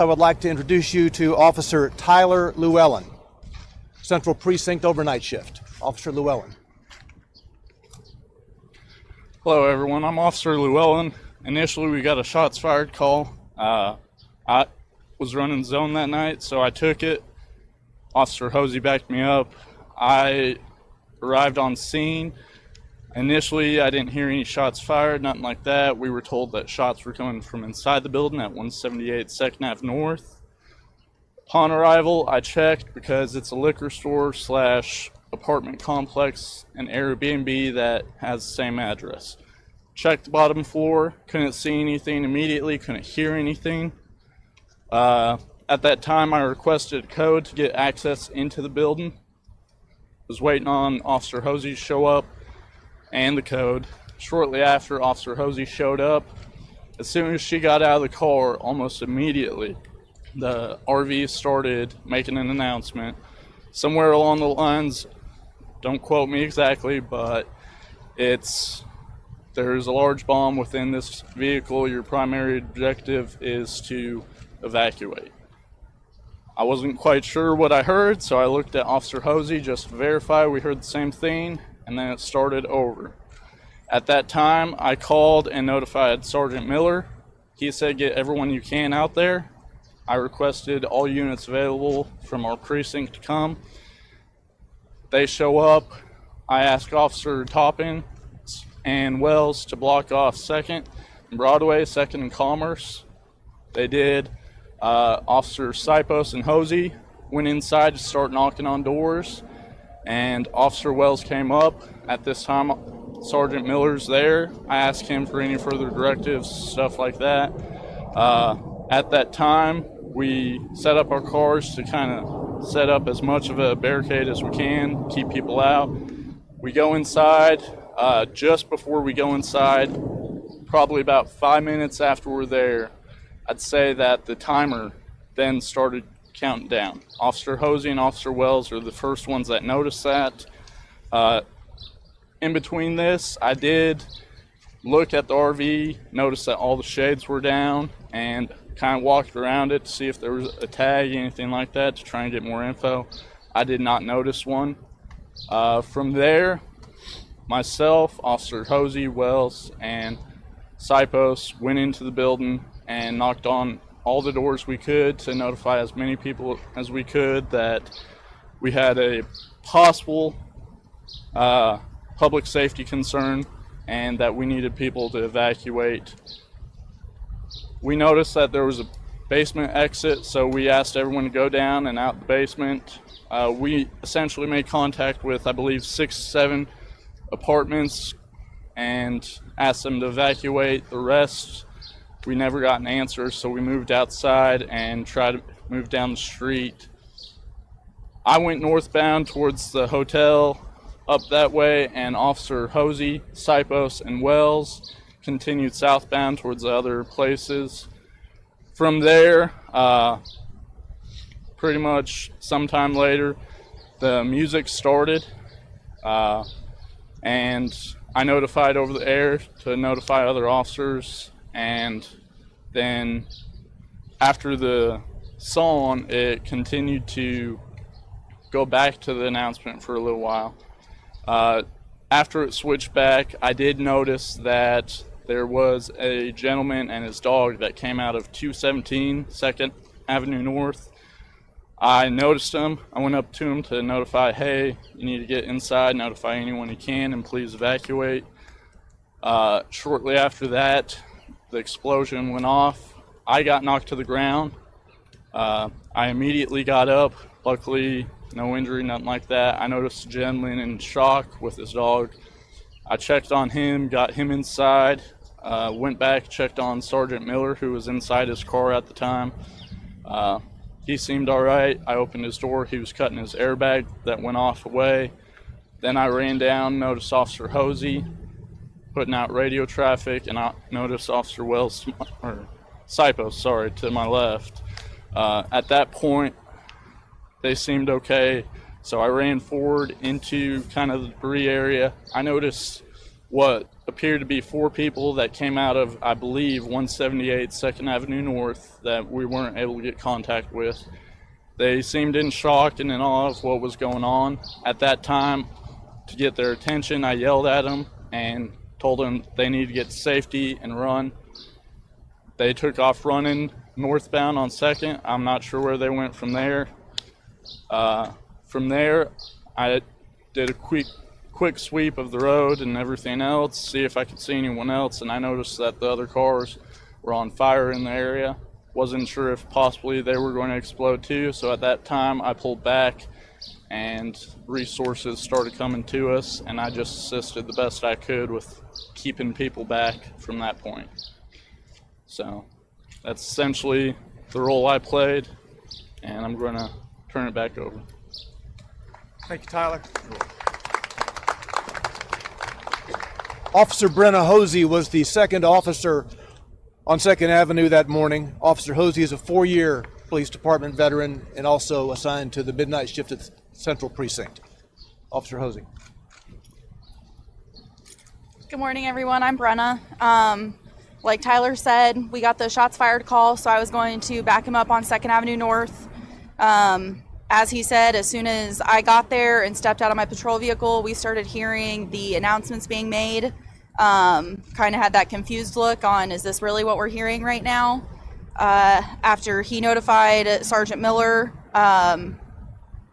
I would like to introduce you to Officer Tyler Llewellyn, Central Precinct overnight shift. Officer Llewellyn. Hello everyone, I'm Officer Llewellyn. Initially we got a shots fired call. I was running zone that night, so I took it. Officer Hosey backed me up. I arrived on scene. Initially I didn't hear any shots fired, nothing like that. We were told that shots were coming from inside the building at 178 2nd Ave North. Upon arrival, I checked because it's a liquor store / apartment complex, an Airbnb that has the same address. Checked the bottom floor, couldn't see anything immediately, couldn't hear anything. At that time, I requested a code to get access into the building. Was waiting on Officer Hosey to show up and the code. Shortly after Officer Hosey showed up, as soon as she got out of the car, almost immediately, the RV started making an announcement. Somewhere along the lines, don't quote me exactly, but there's a large bomb within this vehicle. Your primary objective is to evacuate. I wasn't quite sure what I heard, so I looked at Officer Hosey just to verify we heard the same thing, and then it started over. At that time, I called and notified Sergeant Miller. He said, get everyone you can out there. I requested all units available from our precinct to come. They show up. I asked Officer Toppin and Wells to block off 2nd and Broadway, 2nd and Commerce. They did. Officer Sipos and Hosey went inside to start knocking on doors, and Officer Wells came up. At this time, Sergeant Miller's there. I asked him for any further directives, stuff like that. At that time, we set up our cars to kind of set up as much of a barricade as we can, keep people out. We go inside. Just before we go inside, probably about 5 minutes after we're there, I'd say that the timer then started counting down. Officer Hosey and Officer Wells are the first ones that noticed that. In between this, I did look at the RV, noticed that all the shades were down, and kind of walked around it to see if there was a tag, anything like that, to try and get more info. I did not notice one. From there, myself, Officer Hosey, Wells, and Sipos went into the building and knocked on all the doors we could to notify as many people as we could that we had a possible public safety concern and that we needed people to evacuate. We noticed that there was a basement exit, so we asked everyone to go down and out the basement. We essentially made contact with, I believe, 6-7 apartments and asked them to evacuate. The rest, we never got an answer, so we moved outside and tried to move down the street. I went northbound towards the hotel up that way, and Officer Hosey, Sipos, and Wells continued southbound towards the other places. From there, pretty much sometime later, the music started, and I notified over the air to notify other officers, and then after the song, it continued to go back to the announcement for a little while. After it switched back, I did notice that there was a gentleman and his dog that came out of 217 2nd Avenue North. I noticed him. I went up to him to notify, hey, you need to get inside, notify anyone you can, and please evacuate. Shortly after that, the explosion went off. I got knocked to the ground. I immediately got up. Luckily, no injury, nothing like that. I noticed a gentleman in shock with his dog. I checked on him, got him inside, went back, checked on Sergeant Miller, who was inside his car at the time. He seemed all right. I opened his door. He was cutting his airbag that went off away. Then I ran down, noticed Officer Hosey putting out radio traffic, and I noticed Officer Wells, or Sipos, sorry, to my left. At that point, they seemed okay, so I ran forward into kind of the debris area. I noticed what appeared to be 4 people that came out of, I believe, 178 2nd Avenue North that we weren't able to get contact with. They seemed in shock and in awe of what was going on. At that time, to get their attention, I yelled at them and told them they need to get to safety and run. They took off running northbound on 2nd. I'm not sure where they went from there. From there, I did a quick sweep of the road and everything else, see if I could see anyone else, and I noticed that the other cars were on fire in the area. Wasn't sure if possibly they were going to explode too, so at that time I pulled back and resources started coming to us, and I just assisted the best I could with keeping people back from that point. So that's essentially the role I played, and I'm going to turn it back over. Thank you, Tyler. Officer Brenna Hosey was the 2nd officer on 2nd Avenue that morning. Officer Hosey is a 4-year police department veteran and also assigned to the midnight shift at Central Precinct. Officer Hosey. Good morning, everyone. I'm Brenna. Like Tyler said, we got the shots fired call, so I was going to back him up on 2nd Avenue North. As he said, as soon as I got there and stepped out of my patrol vehicle, we started hearing the announcements being made. Kind of had that confused look on, is this really what we're hearing right now? After he notified Sergeant Miller,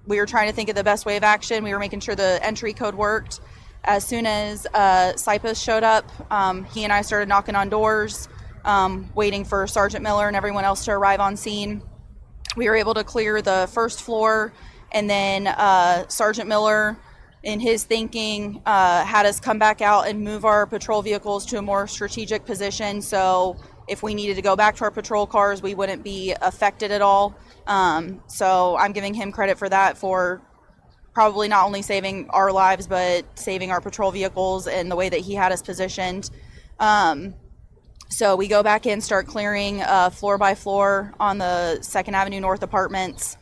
we were trying to think of the best way of action. We were making sure the entry code worked. As soon as Cypus showed up, he and I started knocking on doors, waiting for Sergeant Miller and everyone else to arrive on scene. We were able to clear the first floor, and then Sergeant Miller, in his thinking, had us come back out and move our patrol vehicles to a more strategic position, so if we needed to go back to our patrol cars, we wouldn't be affected at all. So I'm giving him credit for that, for probably not only saving our lives, but saving our patrol vehicles and the way that he had us positioned. So we go back in, start clearing floor by floor on the 2nd Avenue North apartments.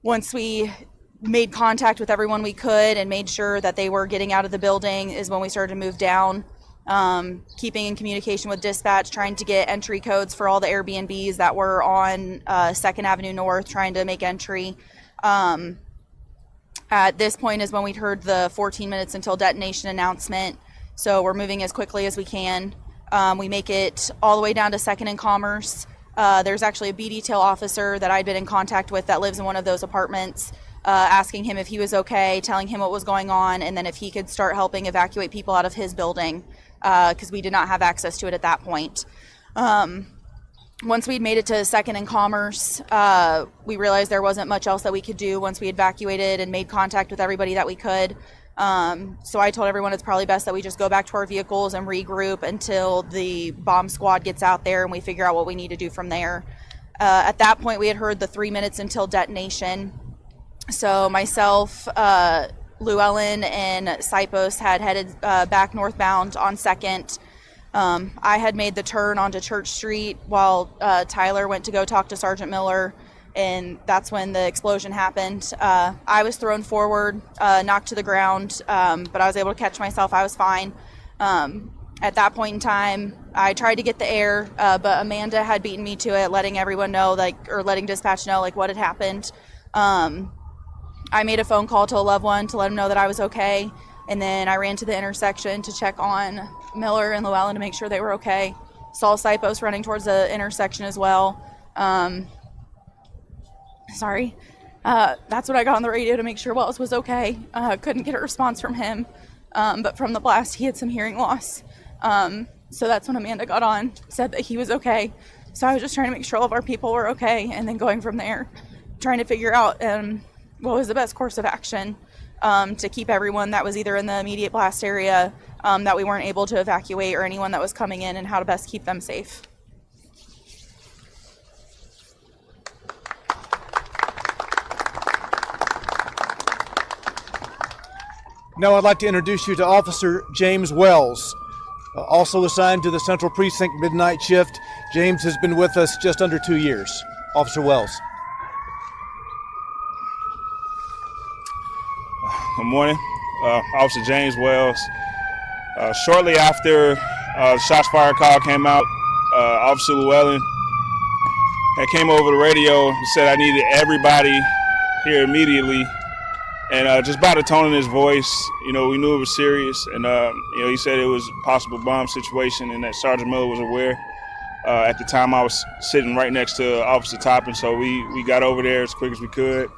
Once we made contact with everyone we could and made sure that they were getting out of the building is when we started to move down, keeping in communication with dispatch, trying to get entry codes for all the Airbnbs that were on 2nd Avenue North, trying to make entry. At this point is when we heard the 14 minutes until detonation announcement, so we're moving as quickly as we can. We make it all the way down to 2nd and Commerce. There's actually a B detail officer that I'd been in contact with that lives in one of those apartments, asking him if he was okay, telling him what was going on, and then if he could start helping evacuate people out of his building, because we did not have access to it at that point. Once we'd made it to 2nd and Commerce, we realized there wasn't much else that we could do once we evacuated and made contact with everybody that we could. So I told everyone it's probably best that we just go back to our vehicles and regroup until the bomb squad gets out there and we figure out what we need to do from there. At that point, we had heard the 3 minutes until detonation. So myself, Llewellyn, and Cypos had headed back northbound on 2nd. I had made the turn onto Church Street while Tyler went to go talk to Sergeant Miller, and that's when the explosion happened. I was thrown forward, knocked to the ground, but I was able to catch myself. I was fine. At that point in time, I tried to get the air, but Amanda had beaten me to it, letting everyone know, or letting dispatch know, what had happened. I made a phone call to a loved one to let them know that I was okay, and then I ran to the intersection to check on Miller and Llewellyn to make sure they were okay. Saw Cypos running towards the intersection as well. That's what I got on the radio to make sure Wells was okay. Couldn't get a response from him, but from the blast he had some hearing loss. So that's when Amanda got on, said that he was okay. So I was just trying to make sure all of our people were okay, and then going from there, trying to figure out what was the best course of action to keep everyone that was either in the immediate blast area that we weren't able to evacuate, or anyone that was coming in, and how to best keep them safe. Now I'd like to introduce you to Officer James Wells, also assigned to the Central Precinct midnight shift. James has been with us just under 2 years. Officer Wells. Good morning. Officer James Wells. Shortly after the shots fired call came out, Officer Llewellyn had came over the radio and said I needed everybody here immediately. And just by the tone in his voice, we knew it was serious. And, he said it was a possible bomb situation and that Sergeant Miller was aware. At the time, I was sitting right next to Officer Toppin, so we got over there as quick as we could.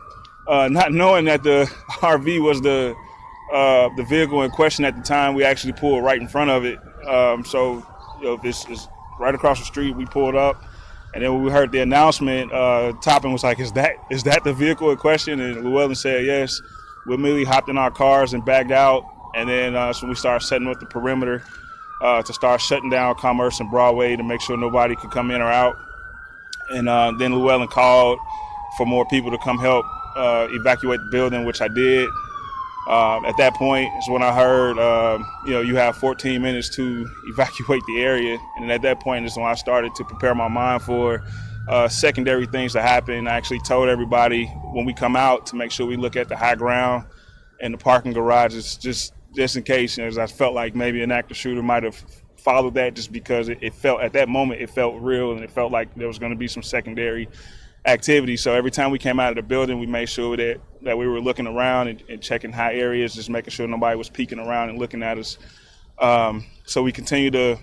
Not knowing that the RV was the vehicle in question at the time, we actually pulled right in front of it. This is right across the street. We pulled up, and then when we heard the announcement, Toppin was like, "Is that the vehicle in question?" And Llewellyn said, "Yes." We immediately hopped in our cars and bagged out, and then so we started setting up the perimeter to start shutting down Commerce and Broadway to make sure nobody could come in or out. And then Llewellyn called for more people to come help evacuate the building, which I did. At that point is when I heard, you have 14 minutes to evacuate the area. And at that point is when I started to prepare my mind for secondary things to happen. I actually told everybody when we come out to make sure we look at the high ground and the parking garages just in case, as I felt like maybe an active shooter might have followed that, just because it felt at that moment, it felt real and it felt like there was going to be some secondary activity. So every time we came out of the building, we made sure that we were looking around and checking high areas, just making sure nobody was peeking around and looking at us. So we continued to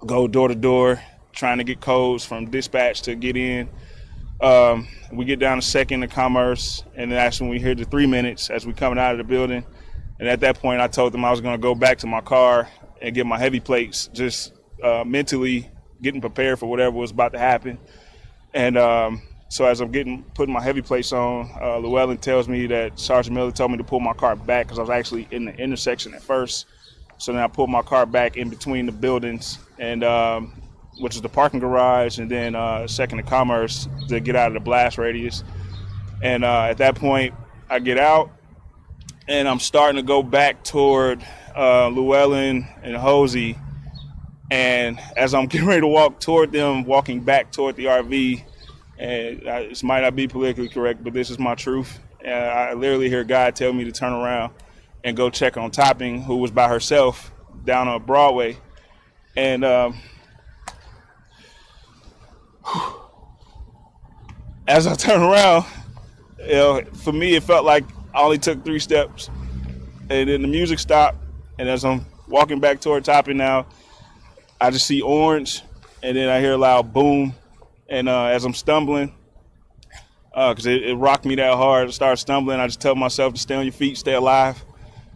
go door to door, trying to get codes from dispatch to get in. We get down to Second and Commerce, and that's when we hear the 3 minutes as we coming out of the building. And at that point, I told them I was going to go back to my car and get my heavy plates, just mentally getting prepared for whatever was about to happen. And so as I'm putting my heavy plates on, Llewellyn tells me that Sergeant Miller told me to pull my car back because I was actually in the intersection at first. So then I pulled my car back in between the buildings, and which is the parking garage, and then Second and Commerce to get out of the blast radius. And at that point, I get out, and I'm starting to go back toward Llewellyn and Hosey. And as I'm getting ready to walk toward them, walking back toward the RV, and this might not be politically correct, but this is my truth. And I literally hear God tell me to turn around and go check on Topping, who was by herself down on Broadway. And as I turn around, for me, it felt like I only took 3 steps. And then the music stopped. And as I'm walking back toward Topping now, I just see orange. And then I hear a loud boom. And as I'm stumbling, because it rocked me that hard, I started stumbling. I just tell myself to stay on your feet, stay alive.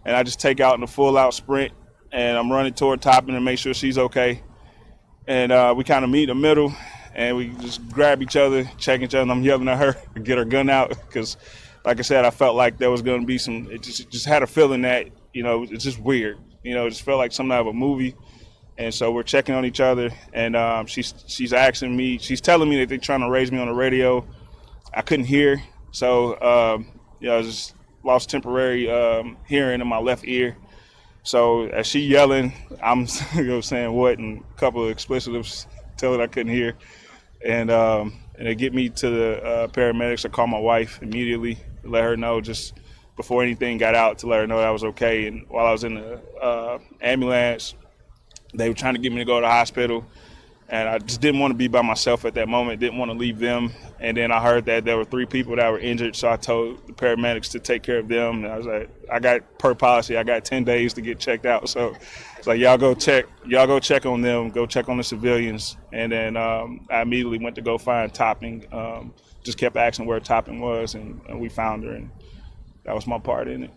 And I just take out in a full-out sprint. And I'm running toward Topping to make sure she's okay. And we kind of meet in the middle. And we just grab each other, check each other, and I'm yelling at her to get her gun out because, like I said, I felt like there was going to be some. It just had a feeling that it's just weird. It just felt like something out of a movie. And so we're checking on each other, and she's asking me, she's telling me that they're trying to raise me on the radio. I couldn't hear, so I just lost temporary hearing in my left ear. So as she yelling, I'm saying what and a couple of explicitives, telling I couldn't hear. And they get me to the paramedics. I call my wife immediately to let her know just before anything got out, to let her know that I was okay. And while I was in the ambulance, they were trying to get me to go to the hospital. And I just didn't want to be by myself at that moment, didn't want to leave them. And then I heard that there were 3 people that were injured, so I told the paramedics to take care of them. And I was like, per policy, I got 10 days to get checked out. So it's like, y'all go check on them, go check on the civilians. And then I immediately went to go find Topping, just kept asking where Topping was, and we found her, and that was my part in it.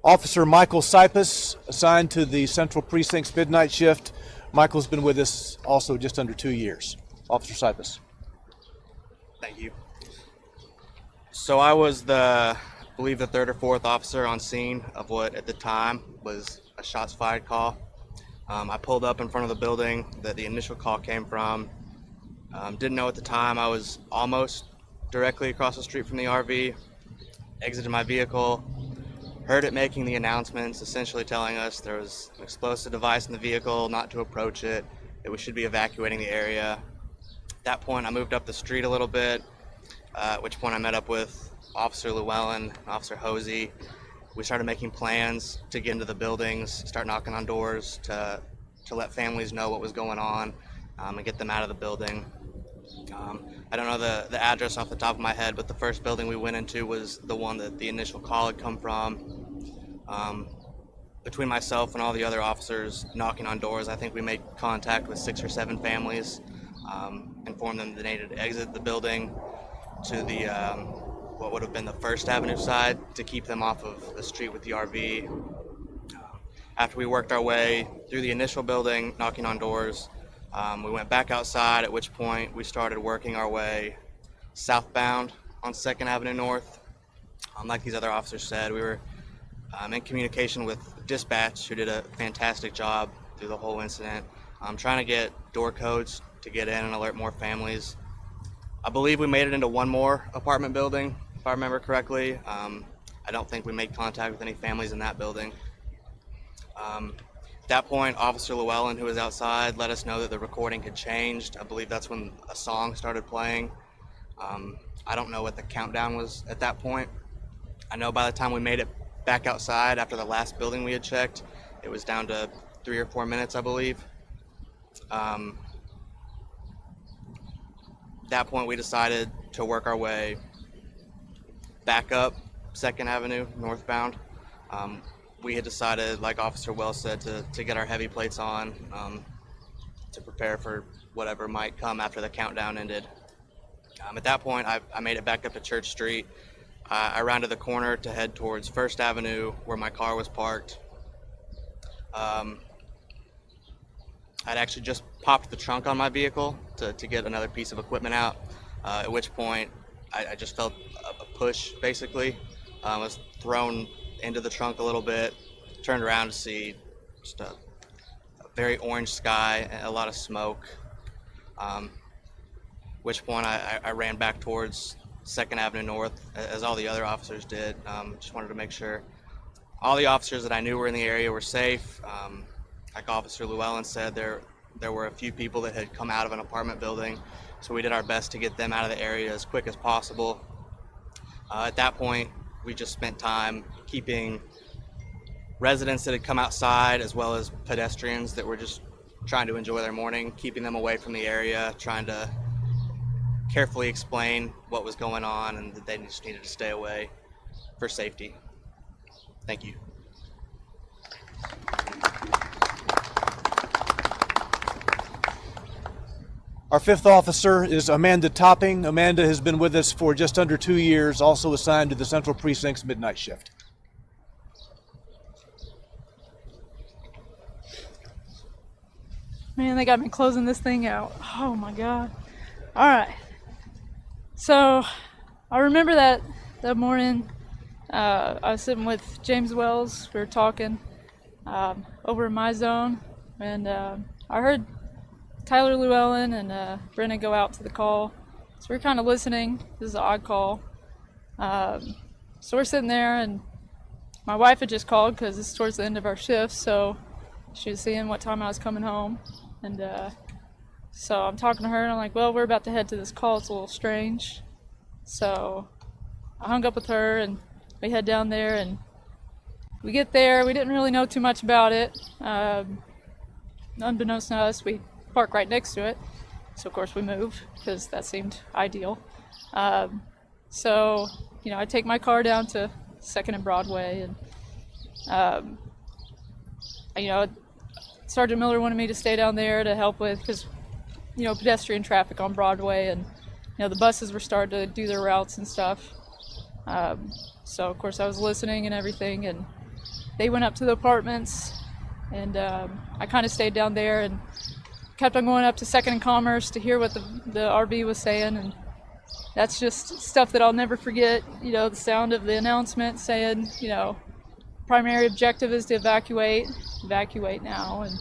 Officer Michael Sipus, assigned to the Central Precinct's midnight shift. Michael's been with us also just under 2 years. Officer Sipus. Thank you. So I was I believe the 3rd or 4th officer on scene of what at the time was a shots fired call. I pulled up in front of the building that the initial call came from. Didn't know at the time I was almost directly across the street from the RV. Exited my vehicle. Heard it making the announcements, essentially telling us there was an explosive device in the vehicle, not to approach it, that we should be evacuating the area. At that point, I moved up the street a little bit, at which point I met up with Officer Llewellyn, Officer Hosey. We started making plans to get into the buildings, start knocking on doors to let families know what was going on and get them out of the building. I don't know the address off the top of my head, but the first building we went into was the one that the initial call had come from. Between myself and all the other officers knocking on doors, I think we made contact with 6 or 7 families, informed them they needed to exit the building to the what would have been the First Avenue side to keep them off of the street with the RV. After we worked our way through the initial building, knocking on doors, we went back outside, at which point we started working our way southbound on 2nd Avenue North. Like these other officers said, we were in communication with dispatch, who did a fantastic job through the whole incident, trying to get door codes to get in and alert more families. I believe we made it into one more apartment building, if I remember correctly. I don't think we made contact with any families in that building. At that point, Officer Llewellyn, who was outside, let us know that the recording had changed. I believe that's when a song started playing. I don't know what the countdown was at that point. I know by the time we made it back outside after the last building we had checked, it was down to 3 or 4 minutes, I believe. At that point, we decided to work our way back up 2nd Avenue northbound. We had decided, like Officer Wells said, to get our heavy plates on to prepare for whatever might come after the countdown ended. At that point, I made it back up to Church Street. I rounded the corner to head towards First Avenue, where my car was parked. I'd actually just popped the trunk on my vehicle to get another piece of equipment out, at which point I just felt a push, basically. I was thrown into the trunk a little bit, turned around to see just a very orange sky and a lot of smoke. Which point I ran back towards 2nd Avenue North, as all the other officers did. Just wanted to make sure all the officers that I knew were in the area were safe. Like Officer Llewellyn said, there were a few people that had come out of an apartment building, so we did our best to get them out of the area as quick as possible. At that point, we just spent time keeping residents that had come outside, as well as pedestrians that were just trying to enjoy their morning, keeping them away from the area, trying to carefully explain what was going on and that they just needed to stay away for safety. Thank you. Our 5th officer is Amanda Topping. Amanda has been with us for just under 2 years, also assigned to the Central Precinct's midnight shift. Man, they got me closing this thing out. Oh my God. All right. So I remember that morning, I was sitting with James Wells. We were talking over in my zone, and I heard Tyler Llewellyn and Brenna go out to the call. So we're kind of listening. This is an odd call. So we're sitting there, and my wife had just called because it's towards the end of our shift, so she was seeing what time I was coming home. And so I'm talking to her, and I'm like, well, we're about to head to this call. It's a little strange. So I hung up with her, and we head down there, and we get there. We didn't really know too much about it. Unbeknownst to us, we park right next to it. So, of course, we move because that seemed ideal. So, I take my car down to 2nd and Broadway, and, Sergeant Miller wanted me to stay down there to help with, because, pedestrian traffic on Broadway, and, the buses were starting to do their routes and stuff. So, of course, I was listening and everything, and they went up to the apartments, and I kind of stayed down there and kept on going up to 2nd and Commerce to hear what the RV was saying, and that's just stuff that I'll never forget. The sound of the announcement saying, primary objective is to evacuate now, and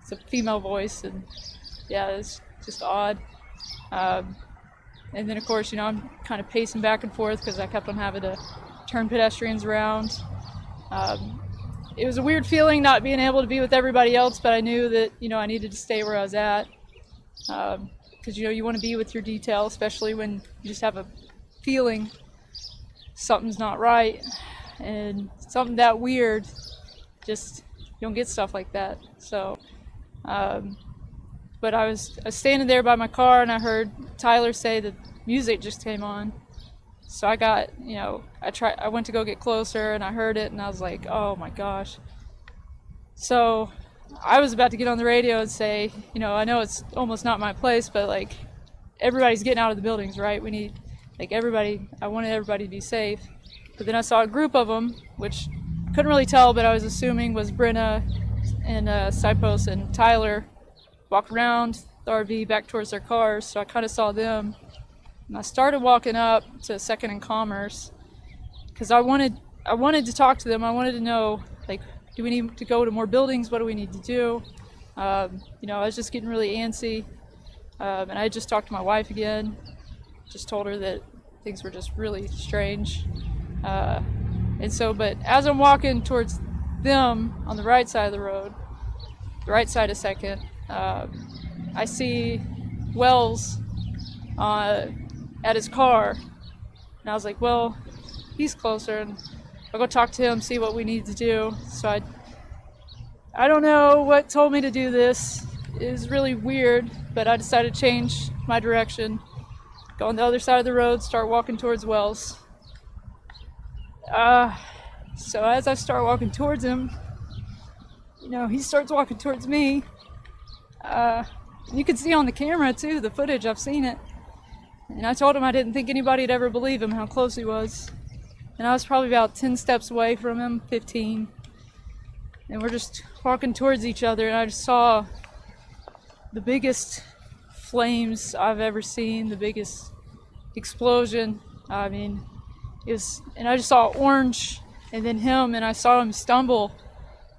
it's a female voice, and yeah, it's just odd. And then, of course, I'm kind of pacing back and forth because I kept on having to turn pedestrians around. It was a weird feeling not being able to be with everybody else, but I knew that, I needed to stay where I was at. Because, you want to be with your detail, especially when you just have a feeling something's not right, and something that weird, just you don't get stuff like that. So, but I was standing there by my car, and I heard Tyler say that music just came on. So I got, I went to go get closer, and I heard it, and I was like, oh my gosh. So I was about to get on the radio and say, I know it's almost not my place, but like, everybody's getting out of the buildings, right? We need, like, I wanted everybody to be safe. But then I saw a group of them, which couldn't really tell, but I was assuming was Brenna and Sipos and Tyler, walk around the RV back towards their cars. So I kind of saw them. And I started walking up to 2nd and Commerce because I wanted to talk to them. I wanted to know, like, do we need to go to more buildings? What do we need to do? I was just getting really antsy. And I just talked to my wife again, just told her that things were just really strange. And so, but as I'm walking towards them on the right side of the road, the right side of 2nd, I see Wells at his car. And I was like, well, he's closer, and I'll go talk to him, see what we need to do. So I don't know what told me to do this. It was really weird, but I decided to change my direction, go on the other side of the road, start walking towards Wells. So as I start walking towards him, he starts walking towards me. You can see on the camera too, the footage, I've seen it. And I told him I didn't think anybody'd ever believe him, how close he was. And I was probably about 10 steps away from him, 15. And we're just walking towards each other, and I just saw the biggest flames I've ever seen, the biggest explosion. I mean, and I just saw orange, and then him, and I saw him stumble,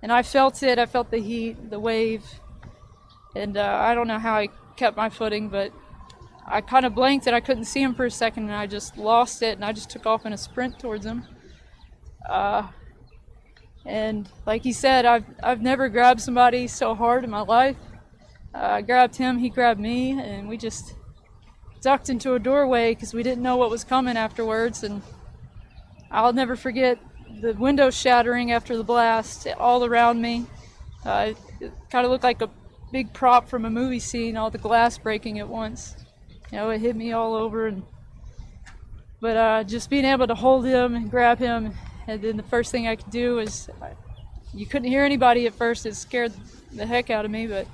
and I felt it. I felt the heat, the wave, and I don't know how I kept my footing, but I kind of blanked and I couldn't see him for a second, and I just lost it, and I just took off in a sprint towards him. And like he said, I've never grabbed somebody so hard in my life. I grabbed him, he grabbed me, and we just ducked into a doorway because we didn't know what was coming afterwards. And I'll never forget the windows shattering after the blast all around me. It kind of looked like a big prop from a movie scene, all the glass breaking at once. It hit me all over. But just being able to hold him and grab him, and then the first thing I could do is, you couldn't hear anybody at first. It scared the heck out of me, but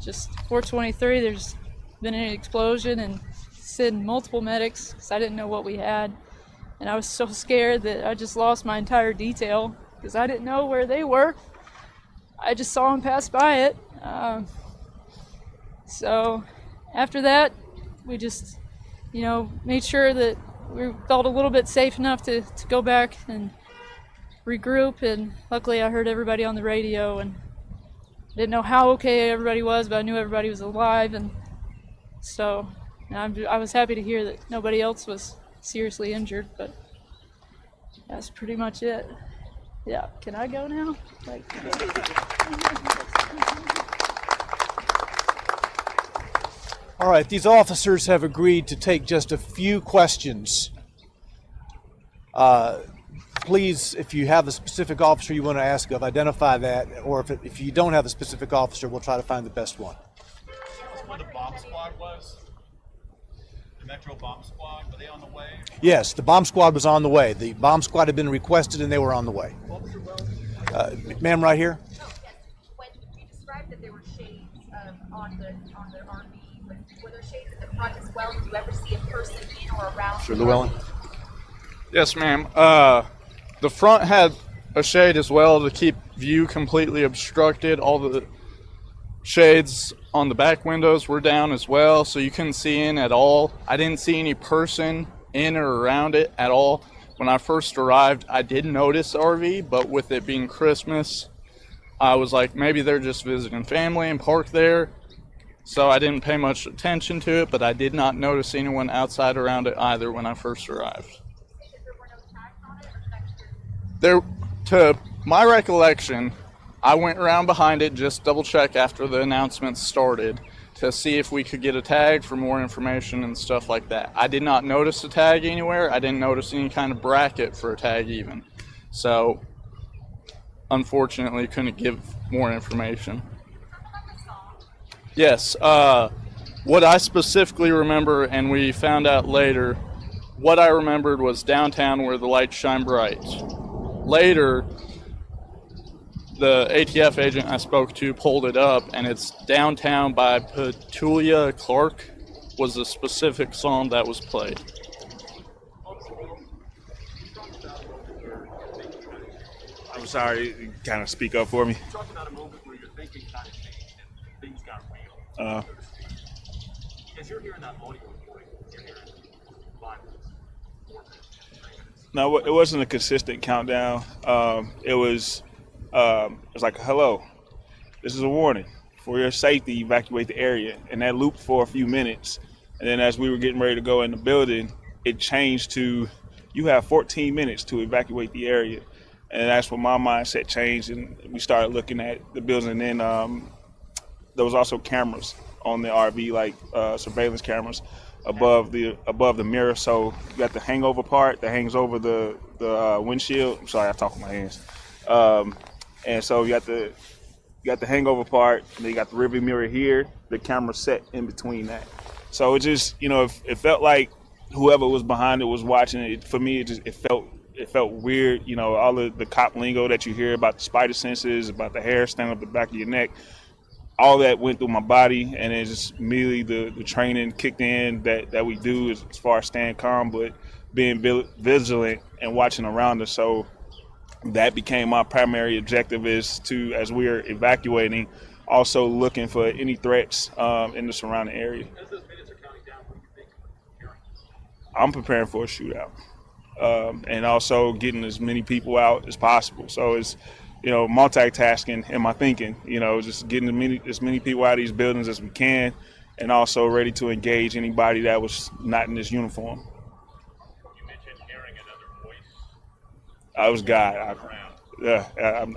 just 423, there's been an explosion, and sent multiple medics because I didn't know what we had. And I was so scared that I just lost my entire detail because I didn't know where they were. I just saw them pass by it. So after that, we just, made sure that we felt a little bit safe enough to go back and regroup. And luckily I heard everybody on the radio, and didn't know how okay everybody was, but I knew everybody was alive. And so I was happy to hear that nobody else was seriously injured, but that's pretty much it. Yeah, can I go now? All right, these officers have agreed to take just a few questions. Please, if you have a specific officer you want to ask of, identify that, or if you don't have a specific officer, we'll try to find the best one. That's where the bomb squad was? The Metro bomb squad, were they on the way? Yes, the bomb squad was on the way. The bomb squad had been requested, and they were on the way. Ma'am, right here. Oh, yes. When you described that there were shades on the RV, were there shades at the front as well? Did you ever see a person in or around? Sir Llewellyn. Yes, ma'am. The front had a shade as well to keep view completely obstructed. All the shades on the back windows were down as well, so you couldn't see in at all. I didn't see any person in or around it at all. When I first arrived, I did notice RV, but with it being Christmas, I was like, maybe they're just visiting family and parked there. So I didn't pay much attention to it, but I did not notice anyone outside around it either when I first arrived. To my recollection, I went around behind it, just double check after the announcement started to see if we could get a tag for more information and stuff like that. I did not notice a tag anywhere. I didn't notice any kind of bracket for a tag even. So, unfortunately, couldn't give more information. Yes, what I specifically remember, and we found out later, what I remembered was downtown where the lights shine bright. Later, the ATF agent I spoke to pulled it up, and it's downtown by Petulia Clark was the specific song that was played. I'm sorry, kind of speak up for me. Talk about a moment where your thinking kind of changed and things got real. As you're hearing that audio recording, you're hearing 5 minutes, 4 minutes, 3 minutes. No, it wasn't a consistent countdown. It was like, hello, this is a warning. For your safety, evacuate the area. And that looped for a few minutes. And then as we were getting ready to go in the building, it changed to, you have 14 minutes to evacuate the area. And that's when my mindset changed, and we started looking at the building. And then there was also cameras on the RV, like surveillance cameras above the mirror. So you got the hangover part that hangs over the windshield. I'm sorry, I talk with my hands. And so you got the hangover part, and then you got the rearview mirror here. The camera set in between that. So it just, it felt like whoever was behind it was watching it. For me, it felt weird. All of the cop lingo that you hear about the spider senses, about the hair standing up the back of your neck, all that went through my body, and it just immediately the training kicked in that we do as far as staying calm, but being vigilant and watching around us. So that became my primary objective, is to, as we are evacuating, also looking for any threats in the surrounding area. As those minutes are counting down, what do you think you're preparing? I'm preparing for a shootout, and also getting as many people out as possible. So it's, multitasking in my thinking, just getting as many people out of these buildings as we can, and also ready to engage anybody that was not in this uniform. You mentioned hearing another voice. I was God.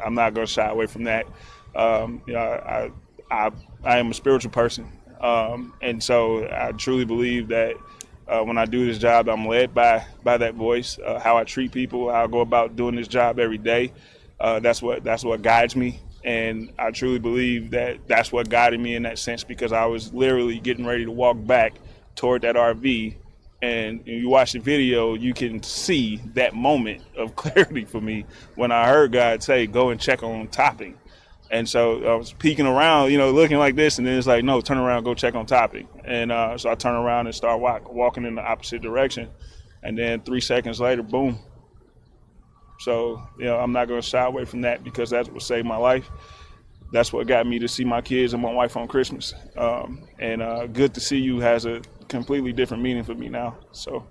I'm not going to shy away from that. I am a spiritual person, and so I truly believe that when I do this job, I'm led by that voice. How I treat people, how I go about doing this job every day. That's what guides me, and I truly believe that that's what guided me in that sense, because I was literally getting ready to walk back toward that RV, and you watch the video, you can see that moment of clarity for me when I heard God say, "Go and check on topping." And so I was peeking around, looking like this, and then it's like, "No, turn around, go check on topping." And so I turn around and start walking in the opposite direction, and then 3 seconds later, boom. So, I'm not going to shy away from that, because that's what saved my life. That's what got me to see my kids and my wife on Christmas. And good to see you has a completely different meaning for me now. So.